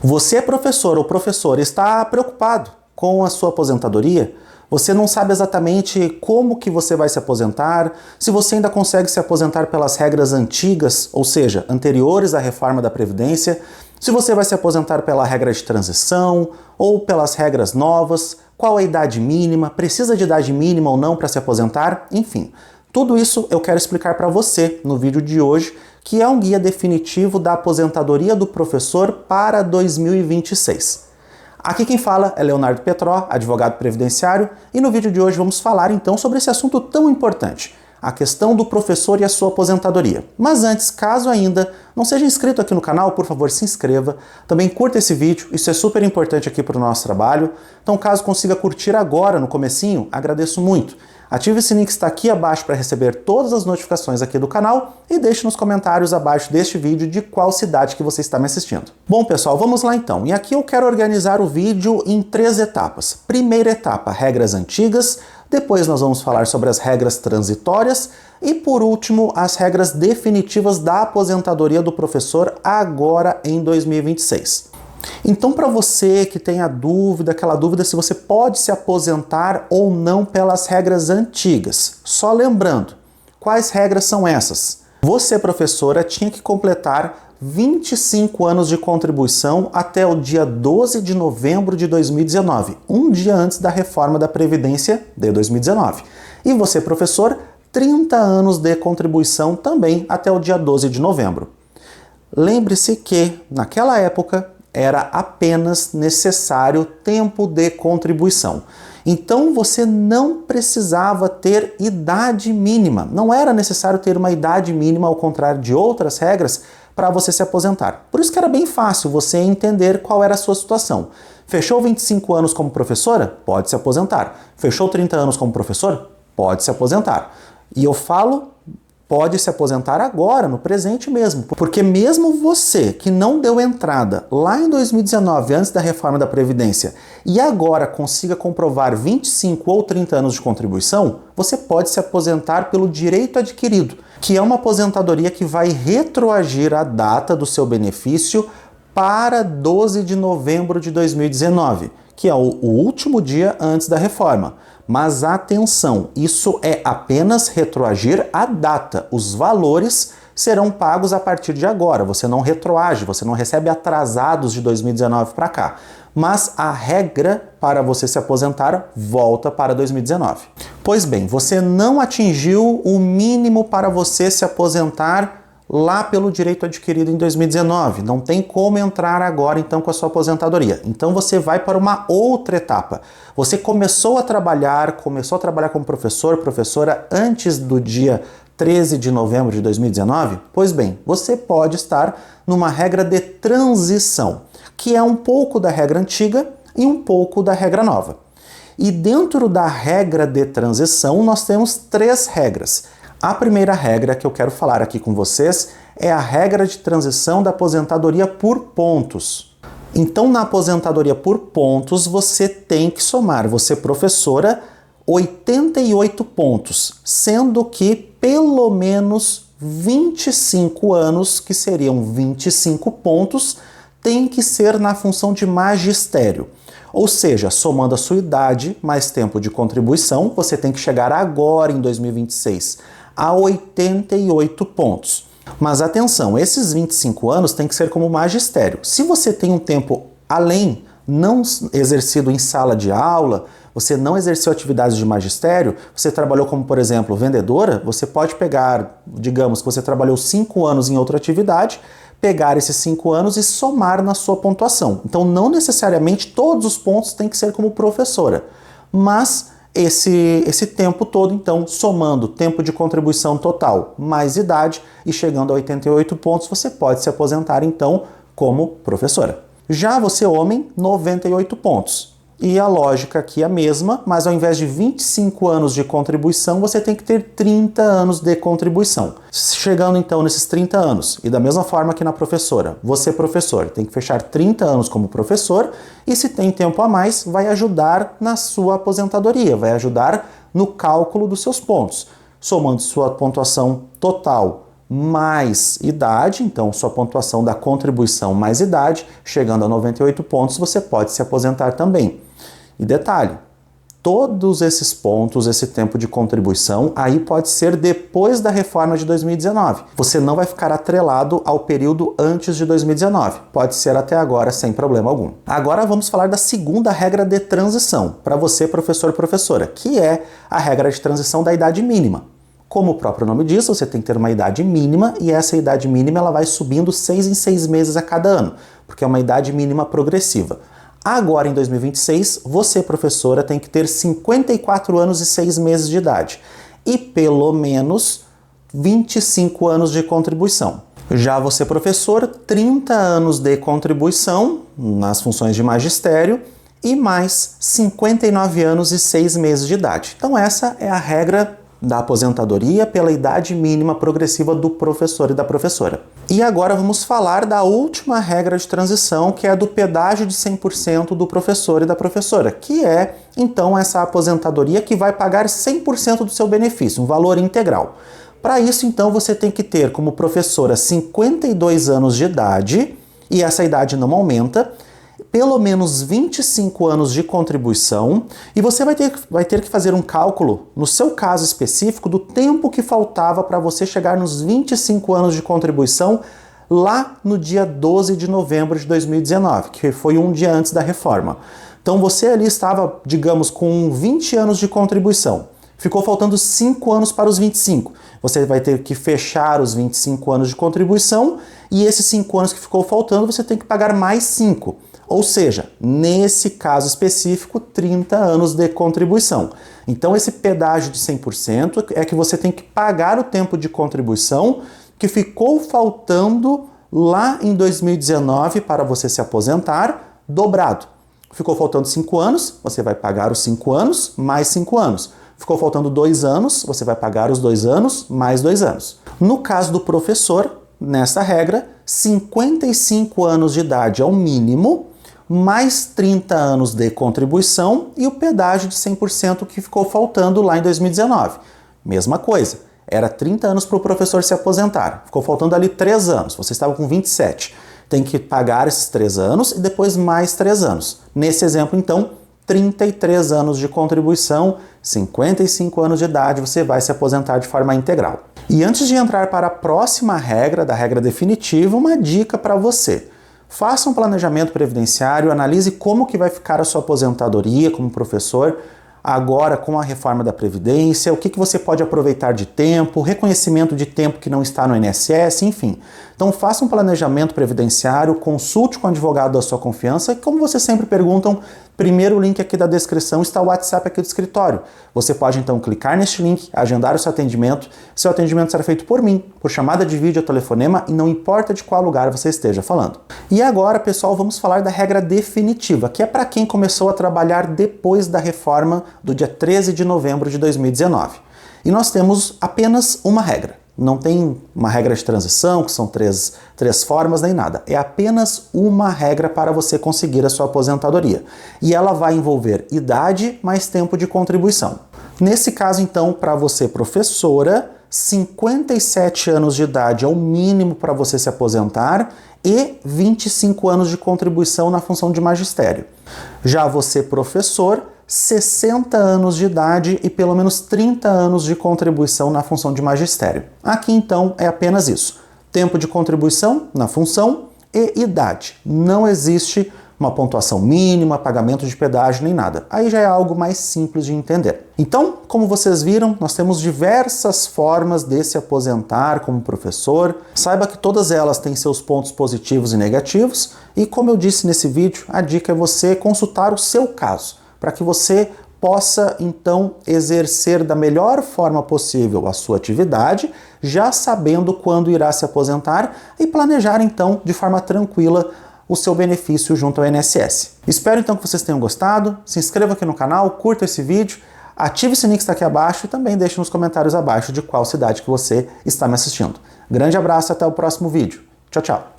Você é professor ou professora, está preocupado com a sua aposentadoria? Você não sabe exatamente como que você vai se aposentar, se você ainda consegue se aposentar pelas regras antigas, ou seja, anteriores à reforma da Previdência, se você vai se aposentar pela regra de transição ou pelas regras novas, qual a idade mínima, precisa de idade mínima ou não para se aposentar, enfim. Tudo isso eu quero explicar para você no vídeo de hoje, que é um guia definitivo da aposentadoria do professor para 2026. Aqui quem fala é Leonardo Petró, advogado previdenciário, e no vídeo de hoje vamos falar então sobre esse assunto tão importante, a questão do professor e a sua aposentadoria. Mas antes, caso ainda não seja inscrito aqui no canal, por favor se inscreva, também curta esse vídeo, isso é super importante aqui para o nosso trabalho, então caso consiga curtir agora no comecinho, agradeço muito. Ative o sininho que está aqui abaixo para receber todas as notificações aqui do canal e deixe nos comentários abaixo deste vídeo de qual cidade que você está me assistindo. Bom pessoal, vamos lá então. E aqui eu quero organizar o vídeo em 3 etapas. Primeira etapa, regras antigas, depois nós vamos falar sobre as regras transitórias e por último, as regras definitivas da aposentadoria do professor agora em 2026. Então, para você que tem a dúvida, aquela dúvida se você pode se aposentar ou não pelas regras antigas, só lembrando, quais regras são essas? Você, professora, tinha que completar 25 anos de contribuição até o dia 12 de novembro de 2019, um dia antes da reforma da Previdência de 2019. E você, professor, 30 anos de contribuição também até o dia 12 de novembro. Lembre-se que, naquela época, era apenas necessário tempo de contribuição. Então você não precisava ter idade mínima. Não era necessário ter uma idade mínima, ao contrário de outras regras, para você se aposentar. Por isso que era bem fácil você entender qual era a sua situação. Fechou 25 anos como professora? Pode se aposentar. Fechou 30 anos como professor? Pode se aposentar. E eu falo pode se aposentar agora, no presente mesmo. Porque mesmo você que não deu entrada lá em 2019, antes da reforma da Previdência, e agora consiga comprovar 25 ou 30 anos de contribuição, você pode se aposentar pelo direito adquirido, que é uma aposentadoria que vai retroagir a data do seu benefício para 12 de novembro de 2019, que é o último dia antes da reforma. Mas atenção, isso é apenas retroagir a data. Os valores serão pagos a partir de agora. Você não retroage, você não recebe atrasados de 2019 para cá. Mas a regra para você se aposentar volta para 2019. Pois bem, você não atingiu o mínimo para você se aposentar lá pelo direito adquirido em 2019. Não tem como entrar agora então com a sua aposentadoria. Então você vai para uma outra etapa. Você começou a trabalhar como professor, professora antes do dia 13 de novembro de 2019? Pois bem, você pode estar numa regra de transição, que é um pouco da regra antiga e um pouco da regra nova. E dentro da regra de transição nós temos 3 regras. A primeira regra que eu quero falar aqui com vocês é a regra de transição da aposentadoria por pontos. Então, na aposentadoria por pontos, você tem que somar, você professora, 88 pontos, sendo que pelo menos 25 anos, que seriam 25 pontos, tem que ser na função de magistério. Ou seja, somando a sua idade mais tempo de contribuição, você tem que chegar agora, em 2026, a 88 pontos. Mas atenção, esses 25 anos tem que ser como magistério. Se você tem um tempo além, não exercido em sala de aula, você não exerceu atividades de magistério, você trabalhou como, por exemplo, vendedora, você pode pegar, digamos que você trabalhou 5 anos em outra atividade, pegar esses 5 anos e somar na sua pontuação. Então, não necessariamente todos os pontos têm que ser como professora, mas esse tempo todo, então, somando tempo de contribuição total mais idade e chegando a 88 pontos, você pode se aposentar, então, como professora. Já você, homem, 98 pontos. E a lógica aqui é a mesma, mas ao invés de 25 anos de contribuição, você tem que ter 30 anos de contribuição. Chegando então nesses 30 anos, e da mesma forma que na professora, você professor tem que fechar 30 anos como professor, e se tem tempo a mais, vai ajudar na sua aposentadoria, vai ajudar no cálculo dos seus pontos. Somando sua pontuação total mais idade, então sua pontuação da contribuição mais idade, chegando a 98 pontos, você pode se aposentar também. E detalhe, todos esses pontos, esse tempo de contribuição, aí pode ser depois da reforma de 2019. Você não vai ficar atrelado ao período antes de 2019. Pode ser até agora, sem problema algum. Agora vamos falar da segunda regra de transição, para você, professor e professora, que é a regra de transição da idade mínima. Como o próprio nome diz, você tem que ter uma idade mínima e essa idade mínima ela vai subindo 6 em 6 meses a cada ano, porque é uma idade mínima progressiva. Agora, em 2026, você, professora, tem que ter 54 anos e 6 meses de idade e pelo menos 25 anos de contribuição. Já você, professor, 30 anos de contribuição nas funções de magistério e mais 59 anos e 6 meses de idade. Então essa é a regra da aposentadoria pela idade mínima progressiva do professor e da professora. E agora vamos falar da última regra de transição, que é a do pedágio de 100% do professor e da professora, que é, então, essa aposentadoria que vai pagar 100% do seu benefício, um valor integral. Para isso, então, você tem que ter como professora 52 anos de idade, e essa idade não aumenta, pelo menos 25 anos de contribuição, e você vai ter que fazer um cálculo, no seu caso específico, do tempo que faltava para você chegar nos 25 anos de contribuição lá no dia 12 de novembro de 2019, que foi um dia antes da reforma. Então você ali estava, digamos, com 20 anos de contribuição. Ficou faltando 5 anos para os 25. Você vai ter que fechar os 25 anos de contribuição e esses 5 anos que ficou faltando você tem que pagar mais 5. Ou seja, nesse caso específico, 30 anos de contribuição. Então esse pedágio de 100% é que você tem que pagar o tempo de contribuição que ficou faltando lá em 2019 para você se aposentar, dobrado. Ficou faltando 5 anos, você vai pagar os 5 anos mais 5 anos. Ficou faltando 2 anos, você vai pagar os 2 anos mais 2 anos. No caso do professor, nessa regra, 55 anos de idade é o mínimo, mais 30 anos de contribuição e o pedágio de 100% que ficou faltando lá em 2019. Mesma coisa, era 30 anos para o professor se aposentar, ficou faltando ali 3 anos, você estava com 27. Tem que pagar esses 3 anos e depois mais 3 anos. Nesse exemplo, então, 33 anos de contribuição, 55 anos de idade, você vai se aposentar de forma integral. E antes de entrar para a próxima regra, da regra definitiva, uma dica para você. Faça um planejamento previdenciário, analise como que vai ficar a sua aposentadoria como professor agora com a reforma da Previdência, o que você pode aproveitar de tempo, reconhecimento de tempo que não está no INSS, enfim. Então faça um planejamento previdenciário, consulte com o advogado da sua confiança e, como vocês sempre perguntam, primeiro link aqui da descrição está o WhatsApp aqui do escritório. Você pode então clicar neste link, agendar o seu atendimento. Seu atendimento será feito por mim, por chamada de vídeo ou telefonema e não importa de qual lugar você esteja falando. E agora, pessoal, vamos falar da regra definitiva, que é para quem começou a trabalhar depois da reforma do dia 13 de novembro de 2019. E nós temos apenas uma regra. Não tem uma regra de transição, que são três formas, nem nada. É apenas uma regra para você conseguir a sua aposentadoria. E ela vai envolver idade mais tempo de contribuição. Nesse caso, então, para você, professora, 57 anos de idade é o mínimo para você se aposentar e 25 anos de contribuição na função de magistério. Já você, professor, 60 anos de idade e pelo menos 30 anos de contribuição na função de magistério. Aqui, então, é apenas isso. Tempo de contribuição na função e idade. Não existe uma pontuação mínima, pagamento de pedágio, nem nada. Aí já é algo mais simples de entender. Então, como vocês viram, nós temos diversas formas de se aposentar como professor. Saiba que todas elas têm seus pontos positivos e negativos. E como eu disse nesse vídeo, a dica é você consultar o seu caso, para que você possa, então, exercer da melhor forma possível a sua atividade, já sabendo quando irá se aposentar e planejar, então, de forma tranquila o seu benefício junto ao INSS. Espero, então, que vocês tenham gostado. Se inscreva aqui no canal, curta esse vídeo, ative o sininho que está aqui abaixo e também deixe nos comentários abaixo de qual cidade que você está me assistindo. Grande abraço e até o próximo vídeo. Tchau, tchau!